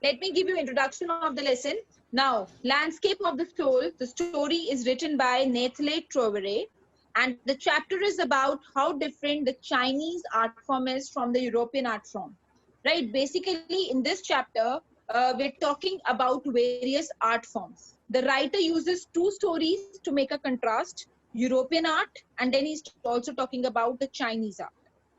Let me give you introduction of the lesson. Now, Landscape of the Soul, the story is written by Nathalie Trouvere, and the chapter is about how different the Chinese art form is from the European art form. Right? Basically, in this chapter, we're talking about various art forms. The writer uses two stories to make a contrast, European art, and then he's also talking about the Chinese art.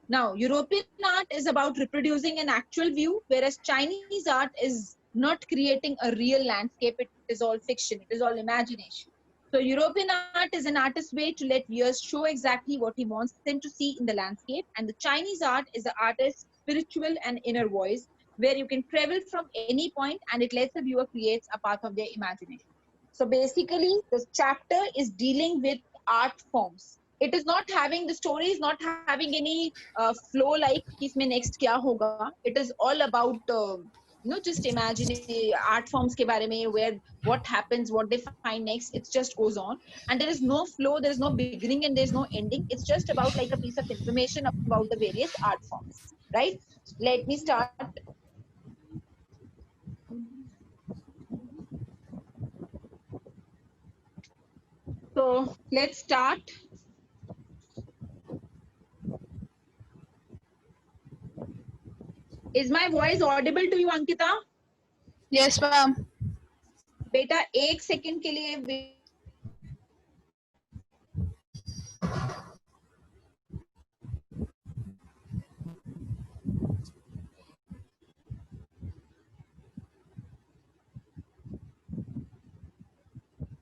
Now, European art is about reproducing an actual view, whereas Chinese art is not creating a real landscape. It is all fiction. It is all imagination. So, European art is an artist's way to let viewers show exactly what he wants them to see in the landscape, and the Chinese art is the artist's spiritual and inner voice, where you can travel from any point and it lets the viewer create a path of their imagination. So, basically, this chapter is dealing with art forms. It is not having, the story is not having any flow like कि इसमें next क्या होगा. It is all about just imagine art forms के बारे में, where what happens, what they find next. It just goes on, and there is no flow, there is no beginning, and there is no ending. It's just about like a piece of information about the various art forms, right? Let me start. So let's start. Is my voice audible to you, Ankita? Yes, ma'am. बेटा एक second के लिए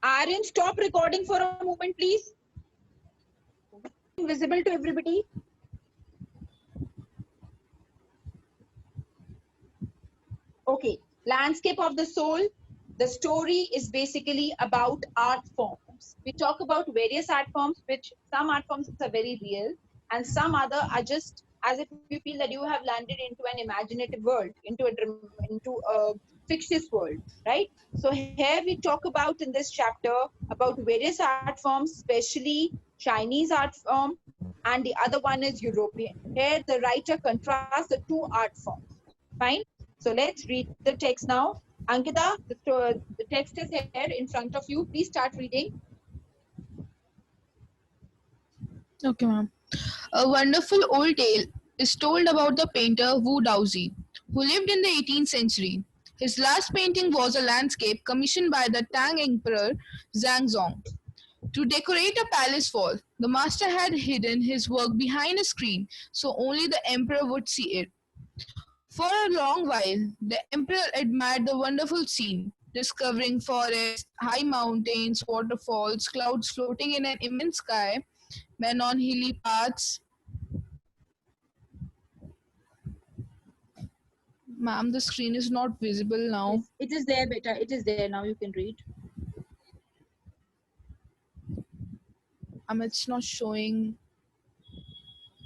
Aryan, stop recording for a moment, please. Visible to everybody. Okay, Landscape of the Soul. The story is basically about art forms. We talk about various art forms, which some art forms are very real, and some other are just as if you feel that you have landed into an imaginative world, into a fictitious world, right? So here we talk about in this chapter about various art forms, especially Chinese art form, and the other one is European. Here the writer contrasts the two art forms. Fine. So let's read the text now. Ankita, the text is here in front of you. Please start reading. Okay, ma'am. A wonderful old tale is told about the painter Wu Daozi, who lived in the 18th century. His last painting was a landscape commissioned by the Tang Emperor Zhangzong. To decorate a palace wall, the master had hidden his work behind a screen so only the emperor would see it. For a long while, the emperor admired the wonderful scene, discovering forests, high mountains, waterfalls, clouds floating in an immense sky, men on hilly paths. Ma'am, the screen is not visible now. Yes, it is there, beta. It is there. Now you can read. It's not showing.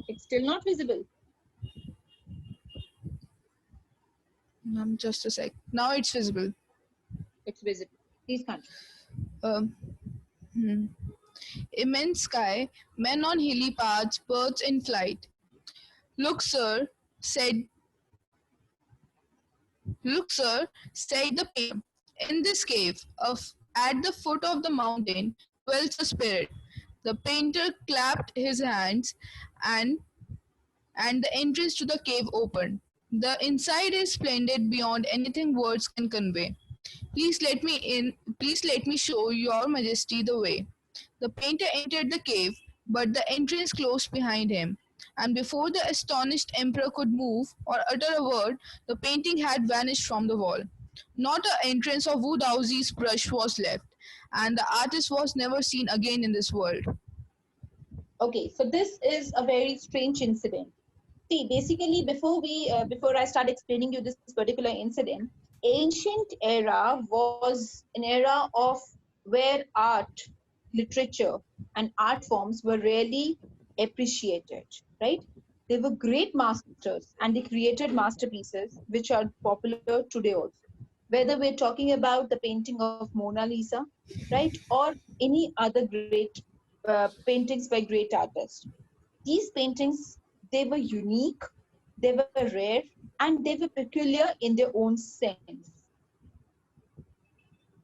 It's still not visible. Ma'am, just a sec. Now it's visible. It's visible. Please continue. Um, hmm. Immense sky, men on hilly paths, birds in flight. Look, sir, said Look, sir, said the painter. In this cave, at the foot of the mountain, dwells a spirit. The painter clapped his hands, and the entrance to the cave opened. The inside is splendid beyond anything words can convey. Please let me in. Please let me show your majesty the way. The painter entered the cave, but the entrance closed behind him, and before the astonished emperor could move or utter a word, the painting had vanished from the wall. Not an entrance of Wu Daozi's brush was left, and the artist was never seen again in this world. Okay, so this is a very strange incident. See, basically, before I start explaining you this particular incident, ancient era was an era of where art, literature, and art forms were really appreciated, right? They were great masters and they created masterpieces which are popular today also. Whether we're talking about the painting of Mona Lisa, right, or any other great paintings by great artists, these paintings, they were unique, they were rare, and they were peculiar in their own sense.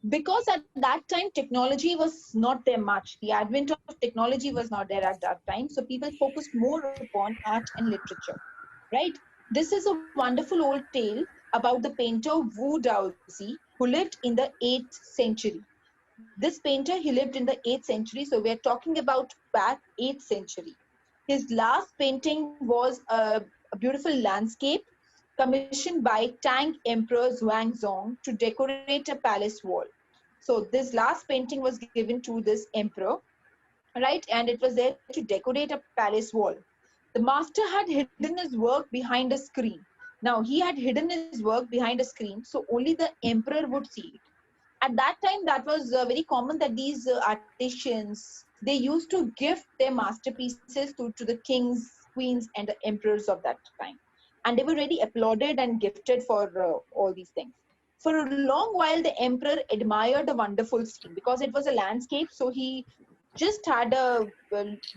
Because at that time technology was not there much, the advent of technology was not there at that time, so people focused more upon art and literature, right? This is a wonderful old tale about the painter Wu Daozi, who lived in the 8th century. This painter, he lived in the 8th century, so we are talking about back 8th century. His last painting was a beautiful landscape commissioned by Tang Emperor Xuanzong to decorate a palace wall. So this last painting was given to this emperor, right? And it was there to decorate a palace wall. The master had hidden his work behind a screen. Now he had hidden his work behind a screen, so only the emperor would see it. At that time, that was very common that these artisans, they used to gift their masterpieces to the kings, queens, and the emperors of that time, and they were really applauded and gifted for all these things. For a long while the emperor admired the wonderful scene because it was a landscape, so he just had a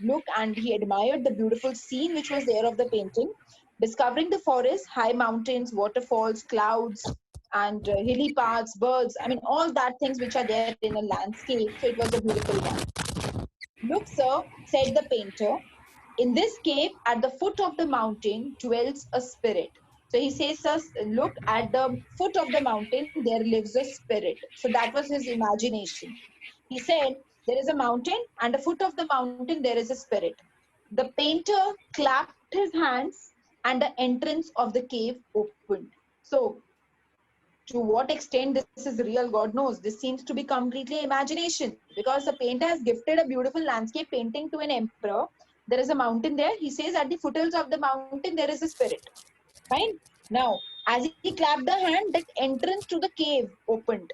look and he admired the beautiful scene which was there of the painting, discovering the forest, high mountains, waterfalls, clouds, and hilly paths, birds. I mean, all that things which are there in a landscape. So it was a beautiful one. Look, sir, said the painter, in this cave at the foot of the mountain dwells a spirit. So he says us, look, at the foot of the mountain there lives a spirit. So that was his imagination. He said, there is a mountain, and at the foot of the mountain there is a spirit. The painter clapped his hands, and the entrance of the cave opened. So to what extent this is real, God knows. This seems to be completely imagination, because the painter has gifted a beautiful landscape painting to an emperor. There is a mountain there. He says at the foothills of the mountain there is a spirit. Fine. Now, as he clapped the hand, that entrance to the cave opened.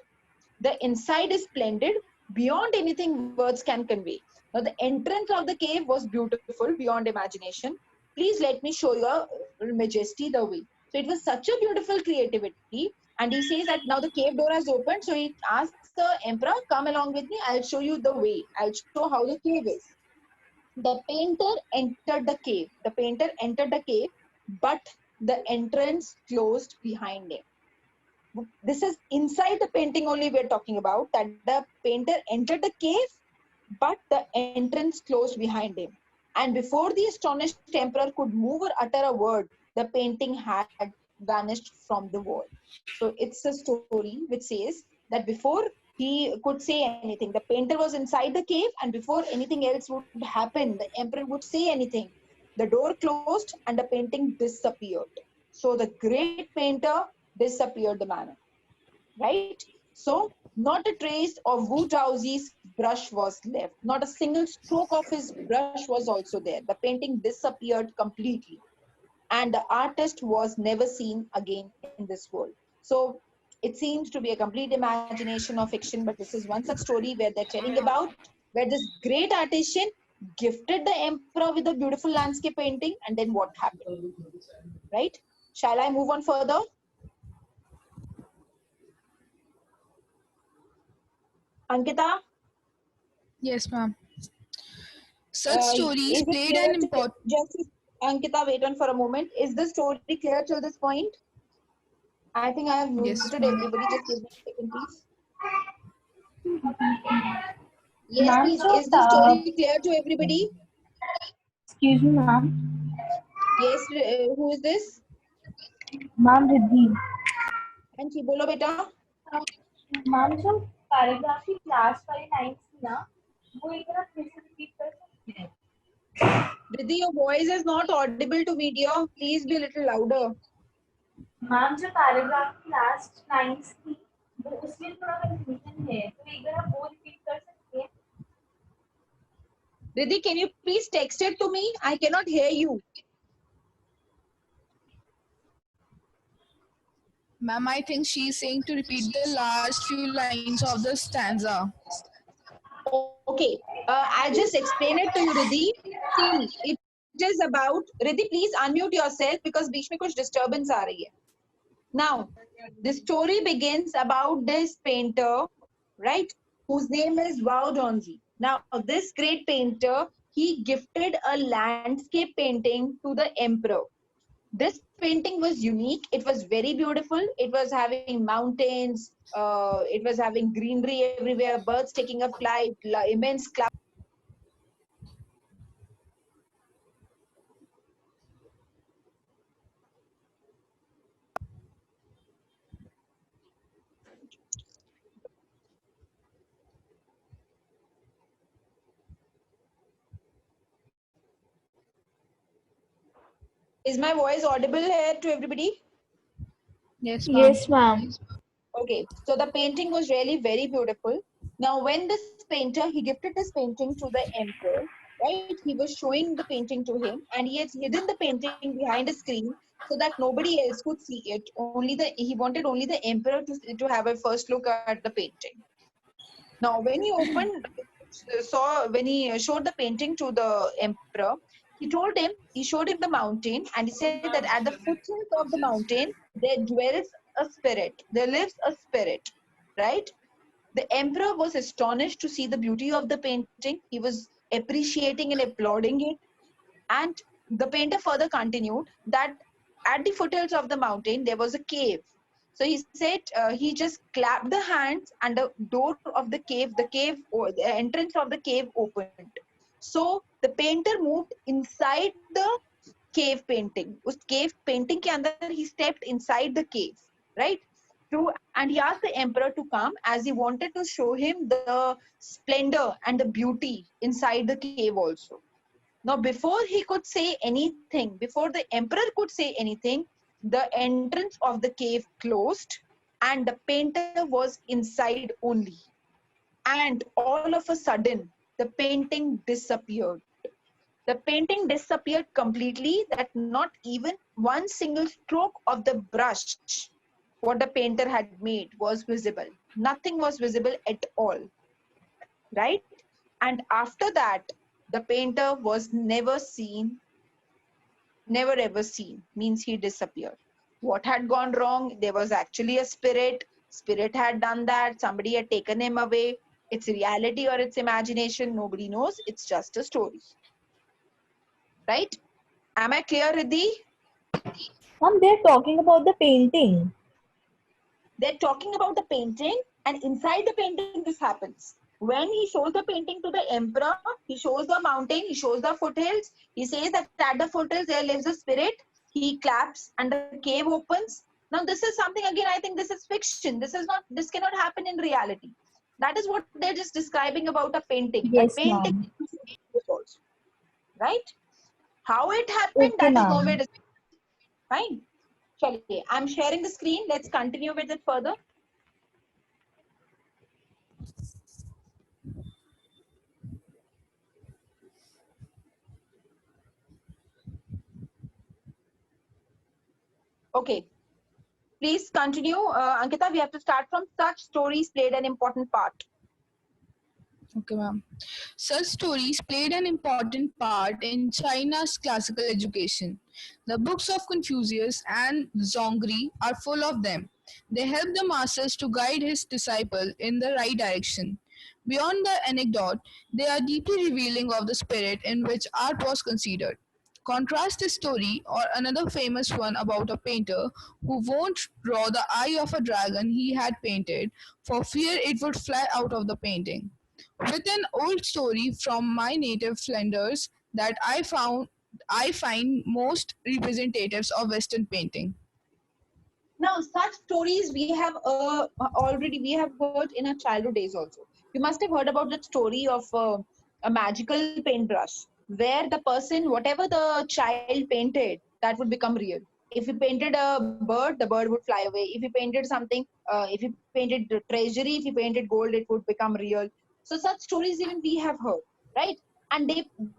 The inside is splendid beyond anything words can convey. Now, the entrance of the cave was beautiful beyond imagination. Please let me show your majesty the way. So it was such a beautiful creativity. And he says that now the cave door has opened. So he asks the emperor, come along with me. I'll show you the way. I'll show how the cave is. The painter entered the cave. The painter entered the cave, but the entrance closed behind him. This is inside the painting only we're talking about, that the painter entered the cave, but the entrance closed behind him. And before the astonished emperor could move or utter a word, the painting had vanished from the wall. So it's a story which says that before he could say anything, the painter was inside the cave, and before anything else would happen, the emperor would say anything, the door closed and the painting disappeared. So the great painter disappeared the manner, right? So not a trace of Wu Daozi's brush was left. Not a single stroke of his brush was also there. The painting disappeared completely, and the artist was never seen again in this world. So it seems to be a complete imagination or fiction, but this is one such story where they're telling about where this great artisan gifted the emperor with a beautiful landscape painting, and then what happened, right? Shall I move on further? Ankita, Yes, ma'am. Such stories is it played clear an to important. just Ankita? Wait on for a moment. Is the story clear till this point? I think I have muted Yes, ma'am. everybody. Just give me a second, please. Yes, Ma'am, please. so, Is the story clear to everybody? excuse me, ma'am. Yes. Who is this? Ma'am, Riddhi. And she bolo beta. Ma'am जो paragraph की class वाली lines थी ना वो एक बार फिर से repeat कर सकते हैं Riddhi, your voice is not audible to me, dear. Please be a little louder. Ma'am जो पैराग्राफ की लास्ट लाइंस थी वो उसमें थोड़ा कंफ्यूजन है तो एक बार आप वो रिपीट कर सकते हैं Riddhi, can you please text it to me? I cannot hear you. Ma'am, I think she's saying to repeat the last few lines of the stanza. Okay. I'll just explain it to you, Riddhi. See, it is about Riddhi. Please unmute yourself because बीच में कुछ disturbance आ रही है. Now, the story begins about this painter, right, whose name is Wao Donzi. Now, this great painter, he gifted a landscape painting to the emperor. This painting was unique. It was very beautiful. It was having mountains. It was having greenery everywhere, birds taking a flight, immense clouds. Is my voice audible here to everybody? Yes, ma'am. Yes, ma'am. Okay, so the painting was really very beautiful. Now, when this painter, he gifted this painting to the emperor, right? He was showing the painting to him, and he has hidden the painting behind a screen so that nobody else could see it. Only the he wanted only the emperor to have a first look at the painting. Now, when he opened, when he showed the painting to the emperor, he showed him the mountain, and he said that at the foothills of the mountain there dwells a spirit. There lives a spirit, right? The emperor was astonished to see the beauty of the painting. He was appreciating and applauding it. And the painter further continued that at the foothills of the mountain, there was a cave. So he said he just clapped the hands and the door of the cave, or the entrance of the cave opened. So the painter moved inside the cave painting. उस cave painting के अंदर he stepped inside the cave, right? And he asked the emperor to come as he wanted to show him the splendor and the beauty inside the cave also. Now, before he could say anything, before the emperor could say anything, the entrance of the cave closed and the painter was inside only. And all of a sudden, the painting disappeared. The painting disappeared completely, that not even one single stroke of the brush, what the painter had made, was visible. Nothing was visible at all, right? And after that, the painter was never seen, never ever seen, means he disappeared. What had gone wrong? There was actually a spirit had done that, somebody had taken him away. It's reality or it's imagination, nobody knows. It's just a story, right? Am I clear, Riddhi? Ma'am, they're talking about the painting. They're talking about the painting, and inside the painting this happens. When he shows the painting to the emperor, he shows the mountain, he shows the foothills. He says that at the foothills there lives a spirit. He claps and the cave opens. Now this is something, again, I think this is fiction. This cannot happen in reality. That is what they're just describing about a painting. That Yes, painting ma'am. also, right? How it happened, Okay, that is nowhere ma'am. fine. Chaliye, I'm sharing the screen. Let's continue with it further. Okay, please continue. Ankita, we have to start from such stories played an important part. Okay, ma'am. Such stories played an important part in China's classical education. The books of Confucius and Zongri are full of them. They help the masters to guide his disciple in the right direction. Beyond the anecdote, they are deeply revealing of the spirit in which art was considered. Contrast this story or another famous one about a painter who won't draw the eye of a dragon he had painted for fear it would fly out of the painting. With an old story from my native Flanders that I find most representatives of Western painting. Now, such stories we have heard in our childhood days also. You must have heard about that story of a magical paintbrush, where the person, whatever the child painted, that would become real. If he painted a bird, the bird would fly away. If he painted something, if he painted the treasury, if he painted gold, it would become real. So such stories even we have heard, right? And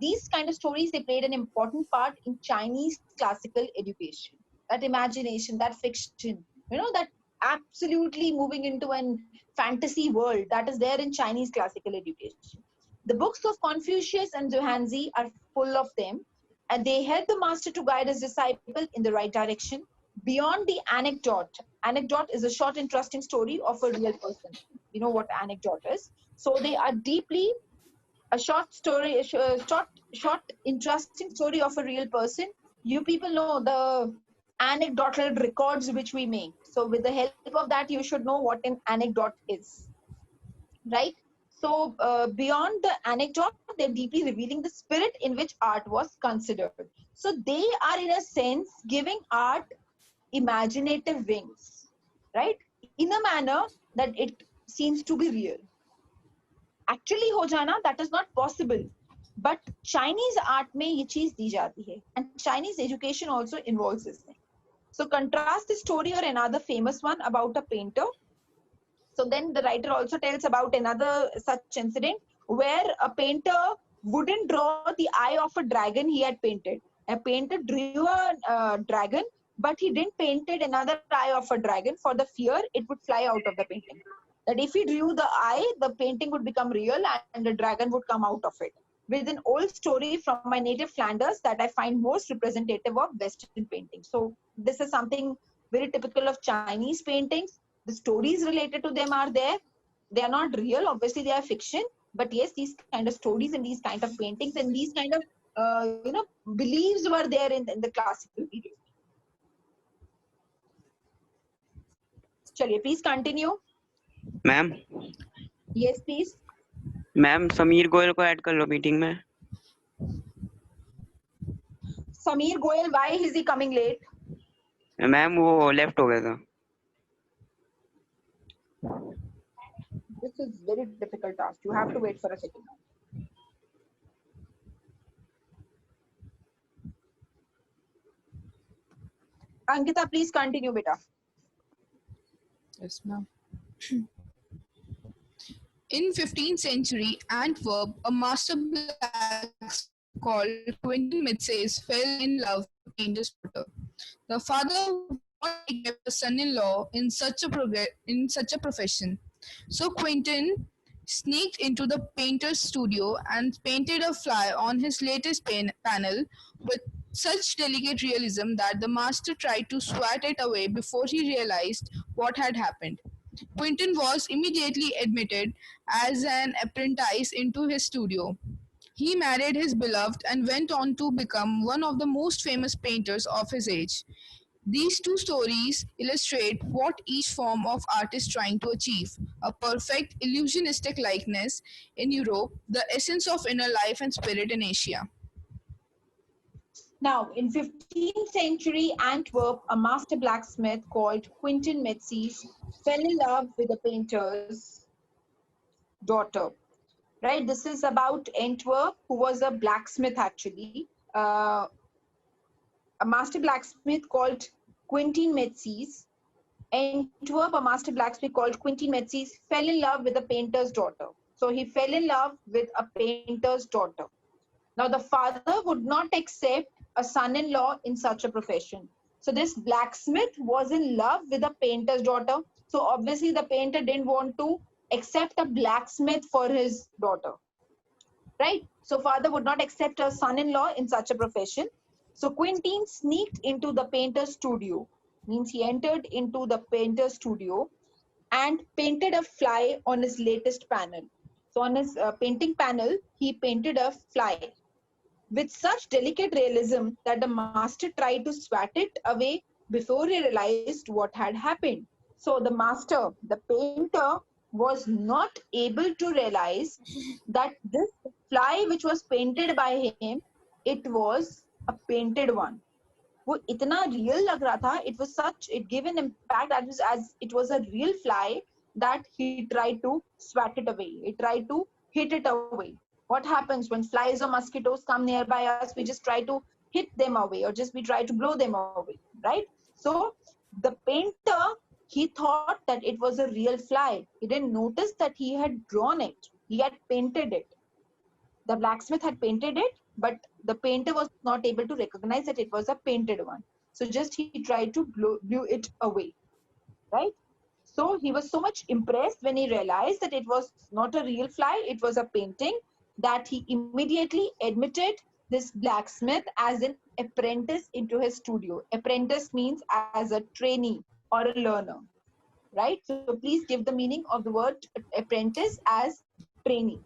these kind of stories, they played an important part in Chinese classical education. That imagination, that fiction, that absolutely moving into an fantasy world that is there in Chinese classical education. The books of Confucius and Zhuangzi are full of them, and they help the master to guide his disciple in the right direction. Beyond the anecdote is a short, interesting story of a real person. You know what anecdote is. So they are deeply a short story, short, interesting story of a real person. You people know anecdotal records which we make. So with the help of that, you should know what an anecdote is, right? So beyond the anecdote, they're deeply revealing the spirit in which art was considered. So they are in a sense giving art imaginative wings, right? In a manner that it seems to be real. Actually हो जाना, that is not possible. But Chinese art में ये चीज दी जाती है, and Chinese education also involves this thing. So contrast this story or another famous one about a painter. So then the writer also tells about another such incident where a painter wouldn't draw the eye of a dragon he had painted. A painter drew a dragon, but he didn't painted another eye of a dragon for the fear it would fly out of the painting. That if he drew the eye, the painting would become real and the dragon would come out of it. With an old story from my native Flanders that I find most representative of Western painting. So this is something very typical of Chinese paintings. The stories related to them are there. They are not real, obviously they are fiction, but yes, these kind of stories and these kind of paintings and these kind of beliefs were there in the classical period. Chaliye, please continue. Ma'am Yes, please. Ma'am Sameer Goyal को add कर लो meeting में. Sameer Goyal, why is he coming late? Ma'am वो left हो गया था. This is very difficult task. You have to wait for a second. Ankita, please continue, beta. Yes, ma'am. In 15th century Antwerp, a master blacksmith called Quentin Metsys fell in love with the painter's daughter. The father wanted to give a son-in-law in such a profession. So Quentin sneaked into the painter's studio and painted a fly on his latest panel with such delicate realism that the master tried to swat it away before he realized what had happened. Quentin was immediately admitted as an apprentice into his studio. He married his beloved and went on to become one of the most famous painters of his age. These two stories illustrate what each form of art is trying to achieve: a perfect illusionistic likeness in Europe, the essence of inner life and spirit in Asia. Now, in 15th century Antwerp, a master blacksmith called Quentin Metsys fell in love with a painter's daughter. Right? This is about Antwerp, who was a blacksmith actually. A master blacksmith called Quentin Metsys. Antwerp, a master blacksmith called Quentin Metsys fell in love with a painter's daughter. So he fell in love with a painter's daughter. Now the father would not accept a son-in-law in such a profession. So this blacksmith was in love with a painter's daughter. So obviously the painter didn't want to accept a blacksmith for his daughter, right? So father would not accept a son-in-law in such a profession. So Quentin sneaked into the painter's studio, means he entered into the painter's studio and painted a fly on his latest panel. So on his painting panel, he painted a fly with such delicate realism that the master tried to swat it away before he realized what had happened. So the master, the painter, was not able to realize that this fly which was painted by him, it was a painted one. वो इतना real लग रहा था, it was such, it gave an impact that was as it was a real fly that he tried to swat it away. He tried to hit it away. What happens when flies or mosquitoes come nearby us? We just try to hit them away or just we try to blow them away, right? So the painter, he thought that it was a real fly. He didn't notice that he had drawn it. He had painted it. The blacksmith had painted it, but the painter was not able to recognize that it was a painted one. So just he tried to blew it away, right? So he was so much impressed when he realized that it was not a real fly, it was a painting, that he immediately admitted this blacksmith as an apprentice into his studio. Apprentice means as a trainee or a learner, right? So please give the meaning of the word apprentice as trainee.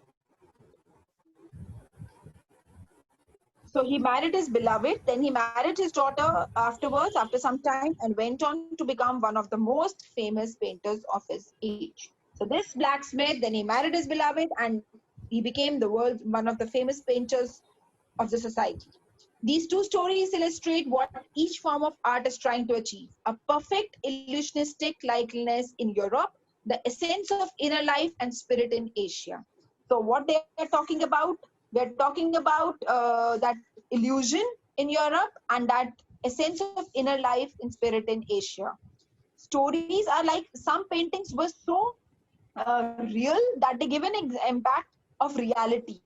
So he married his beloved, then he married his daughter afterwards, after some time, and went on to become one of the most famous painters of his age. So this blacksmith, then he married his beloved, and he became the world's one of the famous painters of the society. These two stories illustrate what each form of art is trying to achieve: a perfect illusionistic likeness in Europe, the essence of inner life and spirit in Asia. So, what they are talking about? They're talking about that illusion in Europe and that essence of inner life and spirit in Asia. Stories are like some paintings were so real that they give an impact of reality,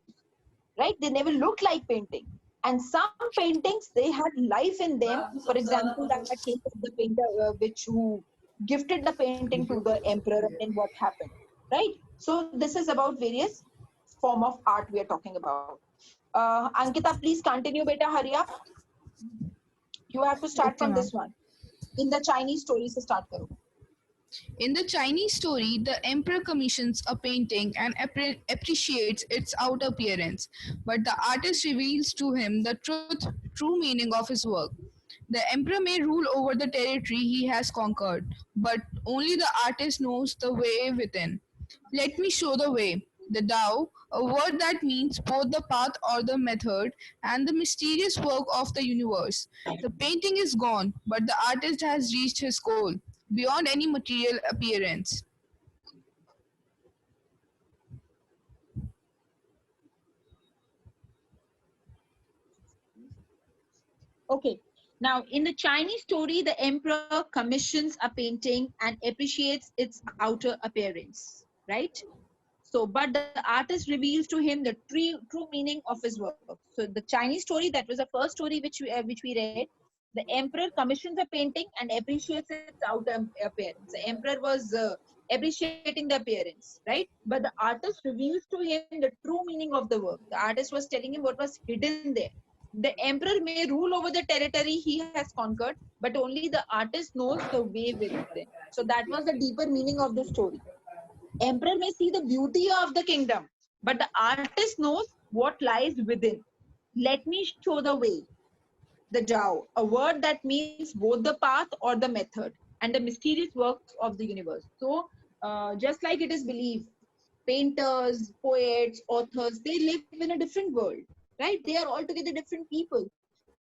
right? They never looked like painting. And some paintings, they had life in them. For example, that case of the painter which who gifted the painting to the emperor, and then what happened, right? So this is about various form of art we are talking about. Ankita, please continue, beta, hurry up. You have to start Okay, from ma'am. this one. In the Chinese stories, start karo. In the Chinese story, the emperor commissions a painting and appreciates its outer appearance, but the artist reveals to him the true meaning of his work. The emperor may rule over the territory he has conquered, but only the artist knows the way within. Let me show the way. The Tao, a word that means both the path or the method and the mysterious work of the universe. The painting is gone, but the artist has reached his goal beyond any material appearance. Okay. Now, in the Chinese story, the emperor commissions a painting and appreciates its outer appearance, right? So, but the artist reveals to him the true meaning of his work. So, the Chinese story, that was the first story which we read. The emperor commissions a painting and appreciates its outer appearance. The emperor was appreciating the appearance, right? But the artist reveals to him the true meaning of the work. The artist was telling him what was hidden there. The emperor may rule over the territory he has conquered, but only the artist knows the way within. So that was the deeper meaning of the story. Emperor may see the beauty of the kingdom, but the artist knows what lies within. Let me show the way. The Tao, a word that means both the path or the method and the mysterious works of the universe. So, just like it is believed, painters, poets, authors, they live in a different world, right? They are altogether different people.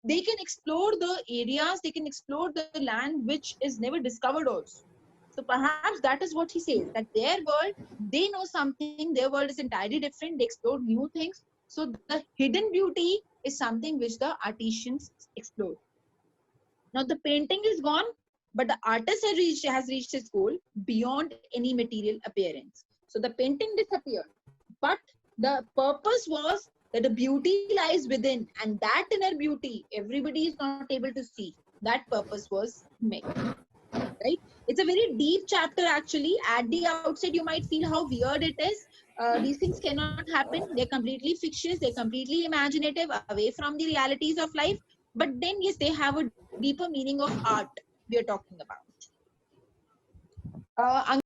They can explore the areas, they can explore the land which is never discovered also. So perhaps that is what he says, that their world, they know something, their world is entirely different, they explore new things. So the hidden beauty is something which the artisans explore. Now the painting is gone, but the artist has reached his goal beyond any material appearance. So the painting disappeared, but the purpose was that the beauty lies within, and that inner beauty everybody is not able to see. That purpose was met, right? It's a very deep chapter actually. At the outset, you might feel how weird it is. These things cannot happen. They're completely fictitious. They're completely imaginative, away from the realities of life. But then, yes, they have a deeper meaning of art we are talking about.